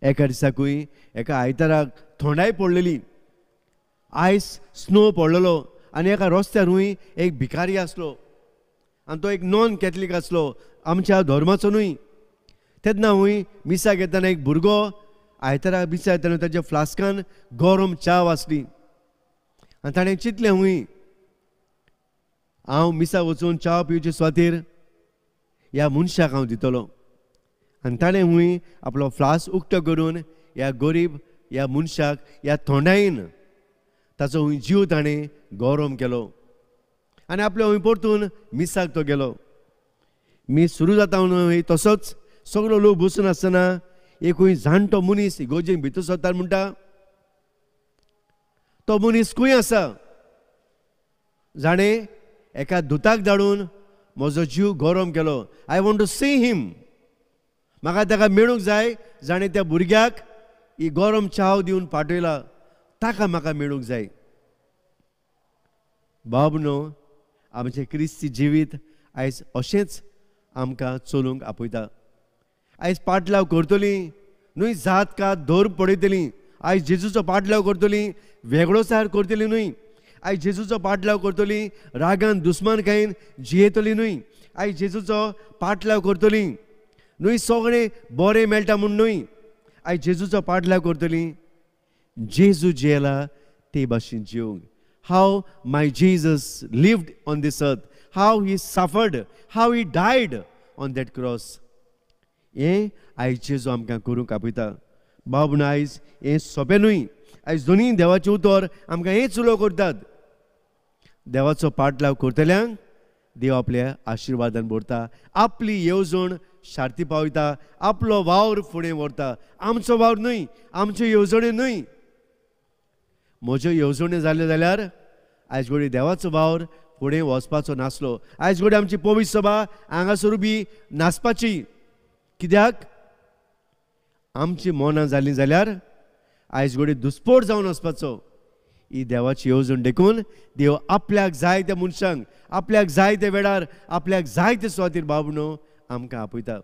एका दिसाकूय एका आयताराक थंडाय पडलेली. आयस स्नो पडलेलो आनी एका रस्त्यारूय एक भिकारी आसलो आनी तो एक नॉन कॅथलीक आसलो, आमच्या धर्माचो न्हय. तेन्ना हूंय मिसाक येताना एक भुरगो आयताराक मिसा येताना ताच्या फ्लास्कान गरम च्या आसली आनी ताणें चिंतलें हूंय हांव मिसा वचून च्या पिवचे सुवातेर ह्या मनशाक हांव दितलो. आनी ताणें हूंय आपलो फ्लास्क उक्तो करून ह्या गरीब ह्या मनशाक ह्या थंडायेन ताचो हूंय जीव ताणें गरम केलो आनी आपले हूंय परतून मिसाक तो गेलो. मीस सुरू जाता हूंय तसोच सगळो लोक बसून आसतना एक हूंय जाणटो मनीस इगोजेक भितर सरता म्हणटा. तो मनीस खंय आसा? जाणें एका दुताक धाडून म्हजो जीव गरम केलो. I want to see him. म्हाका ताका मेळूंक जाय जाणें त्या भुरग्याक ही गरम चाव दिवन पाठयला, ताका म्हाका मेळूंक जाय. बाबनो, आमचें क्रिस्ती जिवीत आयज अशेंच आमकां चलूंक आपयता. आयज पाटलाव करतली न्हय जात का धर पडयतली. आयज जेजूचो पाटलाव करतली वेगळो सार करतली न्हय. आयज जेजूचो पाटलाव करतली रागान दुस्मानकायेन जियेतली न्हय. आयज जेजूचो पाटलाव करतली न्हय सगळें बरें मेळटा म्हूण न्हय. आयज जेजूचो पाटलाव करतली जेजू जियेला ते भाशेन जिवंक. How my Jesus lived on this earth, how he suffered, how he died on that cross. हें आयज जेजू आमकां करूंक आपयता. बाबन आयज हें सोंपें न्हय. आयज दोनी देवाचें उतर आमकां हेंच उलो करतात. देवाचो पाटलाव करतल्यांक देव आपल्या आशिर्वादान भरता, आपली येवजण शार्ती पावयता, आपलो वावर फुडें व्हरता. आमचो वावर न्हय, आमच्यो येवजण्यो न्हय. म्हज्यो येवजण्यो जाल्यो जाल्यार आयज घडी देवाचो वावर फुडें वचपाचो नासलो. आयज घडी आमची पवित्र सभा हांगासर बी नाचपाची. कित्याक आमची मनां जालीं जाल्यार आयज घडी दुस्पोट जावन वचपाचो. ही देवाची येवजण देखून देव आपल्याक जाय त्या मनशांक, आपल्याक जाय त्या वेळार, आपल्याक जाय त्या सुवातेर बाबनो आमकां आपयता.